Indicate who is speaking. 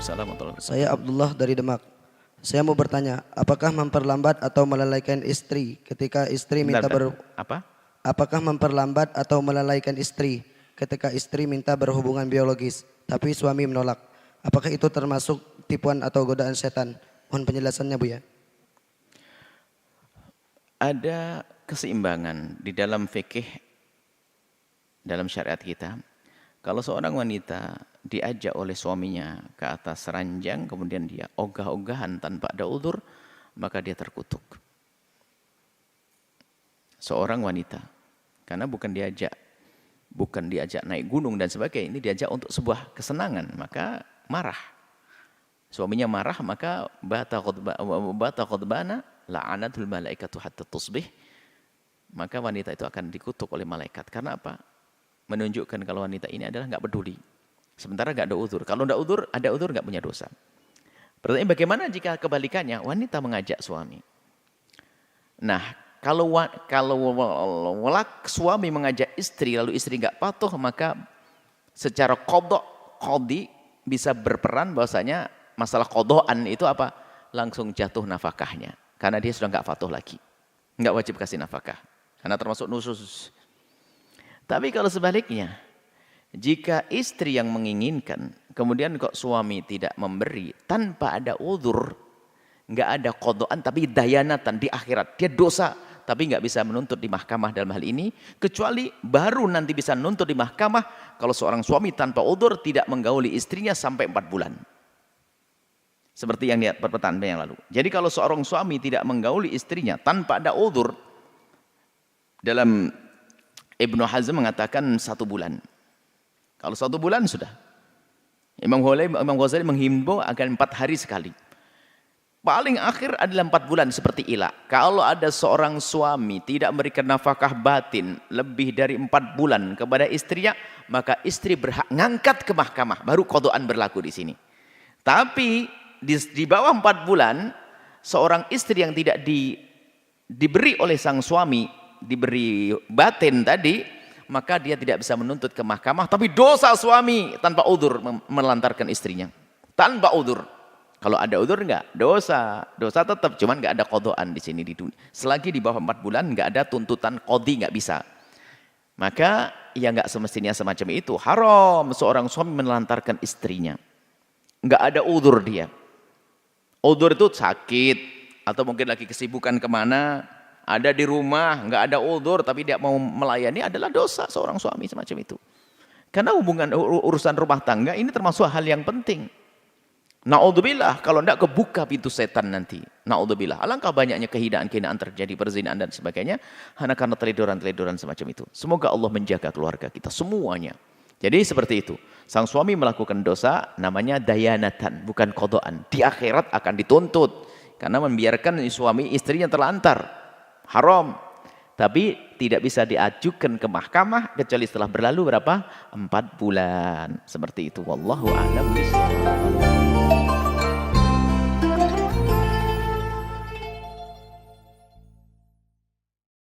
Speaker 1: Waalaikumsalam warahmatullahi wabarakatuh.
Speaker 2: Saya Abdullah dari Demak. Saya mau bertanya, apakah memperlambat atau melalaikan istri ketika istri minta
Speaker 1: Apa?
Speaker 2: Apakah memperlambat atau melalaikan istri ketika istri minta berhubungan biologis, tapi suami menolak? Apakah itu termasuk tipuan atau godaan setan? Mohon penjelasannya, Bu ya.
Speaker 1: Ada keseimbangan di dalam fikih, dalam syariat kita. Kalau seorang wanita diajak oleh suaminya ke atas ranjang, kemudian dia ogah-ogahan tanpa ada udzur, maka dia terkutuk. Seorang wanita, karena bukan diajak naik gunung dan sebagainya, ini diajak untuk sebuah kesenangan, maka marah. Suaminya marah, maka bata khutbana la'anatul malaikatu hatta tusbih. Maka wanita itu akan dikutuk oleh malaikat. Karena apa? Menunjukkan kalau wanita ini adalah nggak peduli. Sementara nggak ada udzur. Kalau ada udzur nggak punya dosa. Pertanyaan, bagaimana jika kebalikannya? Wanita mengajak suami. Nah, kalau suami mengajak istri lalu istri nggak patuh, maka secara qadhi bisa berperan bahwasanya masalah qadhaan itu apa? Langsung jatuh nafkahnya. Karena dia sudah nggak patuh lagi. Nggak wajib kasih nafkah. Karena termasuk nusus. Tapi kalau sebaliknya, jika istri yang menginginkan, kemudian kok suami tidak memberi, tanpa ada udzur, nggak ada qadhaan, tapi dayanatan di akhirat. Dia dosa, tapi nggak bisa menuntut di mahkamah dalam hal ini, kecuali baru nanti bisa menuntut di mahkamah kalau seorang suami tanpa udzur tidak menggauli istrinya sampai 4 bulan. Seperti yang lihat pertanyaan yang lalu. Jadi kalau seorang suami tidak menggauli istrinya tanpa ada udzur, dalam Ibnu Hazm mengatakan 1 bulan. Kalau 1 bulan sudah. Imam Ghazali menghimbau agar 4 hari sekali. Paling akhir adalah 4 bulan seperti ila. Kalau ada seorang suami tidak memberikan nafkah batin lebih dari 4 bulan kepada istrinya, maka istri berhak ngangkat ke mahkamah. Baru qadhaan berlaku di sini. Tapi di bawah 4 bulan, seorang istri yang tidak diberi oleh sang suami, diberi batin tadi, maka dia tidak bisa menuntut ke mahkamah, tapi dosa suami tanpa udzur melantarkan istrinya. Tanpa udzur. Kalau ada udzur enggak? Dosa tetap, cuman enggak ada qadhaan di sini di dunia. Selagi di bawah 4 bulan enggak ada tuntutan qadhi, enggak bisa. Maka ya enggak semestinya semacam itu. Haram seorang suami menelantarkan istrinya. Enggak ada udzur dia. Udzur itu sakit atau mungkin lagi kesibukan kemana, ada di rumah, nggak ada udzur tapi dia mau melayani, adalah dosa seorang suami semacam itu. Karena hubungan urusan rumah tangga ini termasuk hal yang penting. Na'udzubillah, kalau enggak kebuka pintu setan nanti. Na'udzubillah, alangkah banyaknya kehinaan-kehinaan terjadi, perzinaan dan sebagainya, hanya karena teledoran-teledoran semacam itu. Semoga Allah menjaga keluarga kita semuanya. Jadi seperti itu. Sang suami melakukan dosa namanya dayanatan, bukan qadhaan. Di akhirat akan dituntut karena membiarkan suami istrinya terlantar. Haram. Tapi tidak bisa diajukan ke mahkamah kecuali setelah berlalu berapa? 4 bulan. Seperti itu. Wallahu a'lam bishawab.